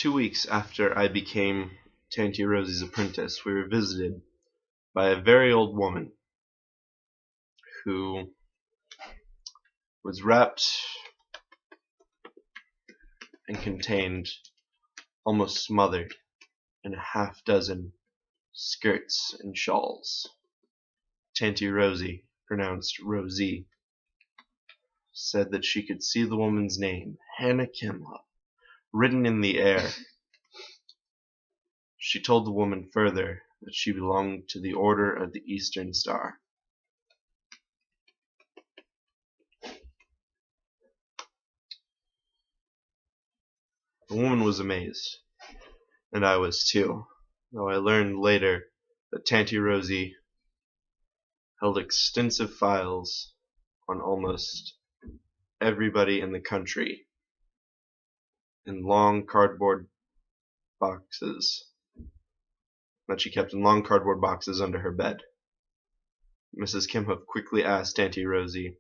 2 weeks after I became Tanty Rosie's apprentice, we were visited by a very old woman who was wrapped and contained, almost smothered, in a half-dozen skirts and shawls. Tanty Rosie, pronounced Rosie, said that she could see the woman's name, Hannah Kemhuff, written in the air. She told the woman further that she belonged to the Order of the Eastern Star. The woman was amazed, and I was too, though I learned later that Tanty Rosie held extensive files on almost everybody in the country in long cardboard boxes that she kept in long cardboard boxes under her bed. Mrs. Kemhuff quickly asked Tanty Rosie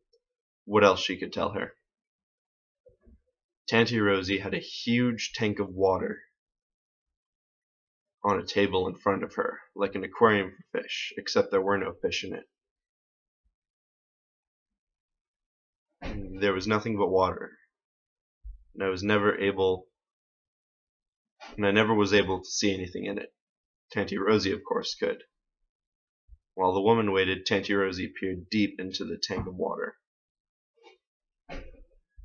what else she could tell her. Tanty Rosie had a huge tank of water on a table in front of her, like an aquarium for fish, except there were no fish in it. There was nothing but water, and I never was able to see anything in it. Tanty Rosie, of course, could. While the woman waited, Tanty Rosie peered deep into the tank of water.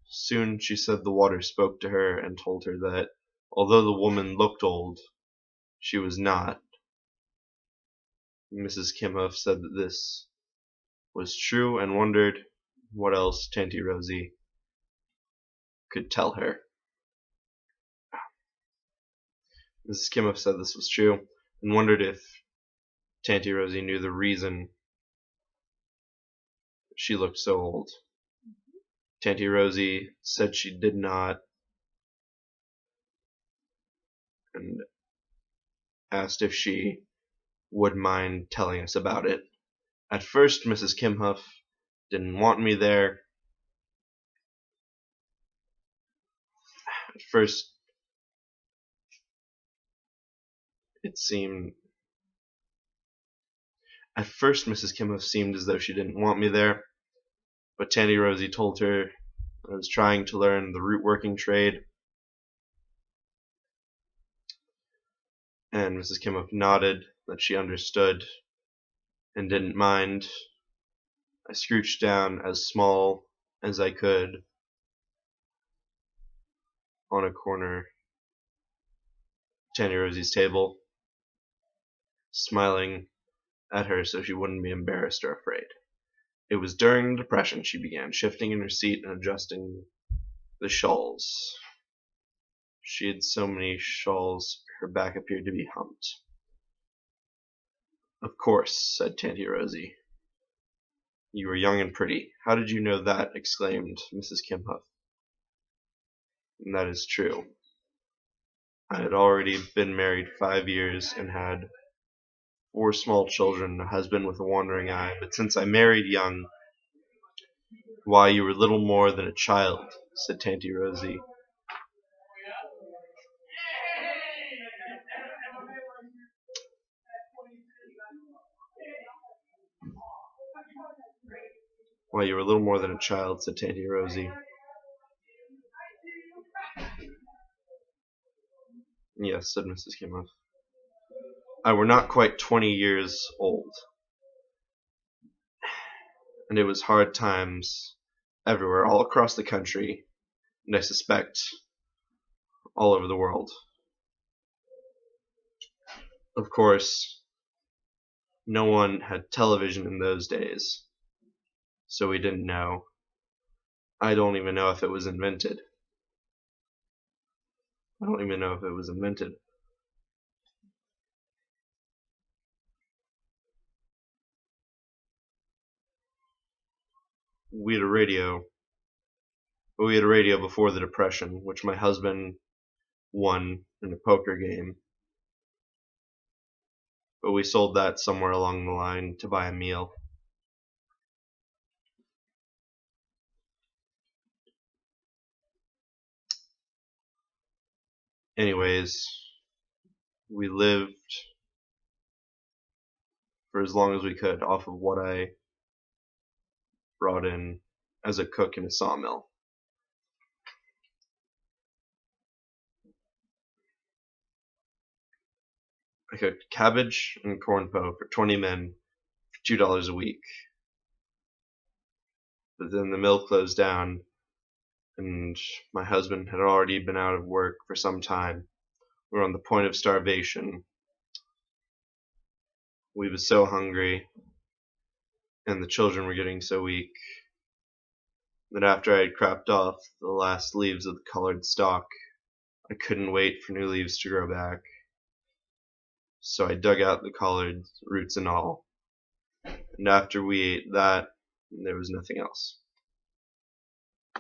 Soon she said the water spoke to her and told her that, although the woman looked old, she was not. Mrs. Kemhuff said that this was true and wondered what else Tanty Rosie could tell her. Mrs. Kemhuff said this was true and wondered if Tanty Rosie knew the reason she looked so old. Tanty Rosie said she did not, and asked if she would mind telling us about it. At first, Mrs. Kemhuff didn't want me there. At first, Mrs. Kemhuff seemed as though she didn't want me there, but Tanty Rosie told her I was trying to learn the root working trade, and Mrs. Kemhuff nodded that she understood and didn't mind. I scrooched down as small as I could on a corner of Tanty Rosie's table, smiling at her so she wouldn't be embarrassed or afraid. It was during the Depression she began shifting in her seat and adjusting the shawls. She had so many shawls, her back appeared to be humped. Of course, said Tanty Rosie. You were young and pretty. How did you know that? Exclaimed Mrs. Kemhuff. And that is true. I had already been married 5 years and had 4 small children, a husband with a wandering eye, but since I married young, why, you were little more than a child, said Tanty Rosie. Why, you were little more than a child, said Tanty Rosie. Yes, said Mrs. Kemhuff. I were not quite 20 years old, and it was hard times everywhere, all across the country, and I suspect all over the world. Of course, no one had television in those days, so we didn't know. I don't even know if it was invented. We had a radio, but we had a radio before the Depression, which my husband won in a poker game. But we sold that somewhere along the line to buy a meal. Anyways, we lived for as long as we could off of what I brought in as a cook in a sawmill. I cooked cabbage and corn po for 20 men for $2 a week. But then the mill closed down, and my husband had already been out of work for some time. We were on the point of starvation. We was so hungry, and the children were getting so weak that after I had cropped off the last leaves of the colored stalk, I couldn't wait for new leaves to grow back. So I dug out the collard, roots and all. And after we ate that, there was nothing else.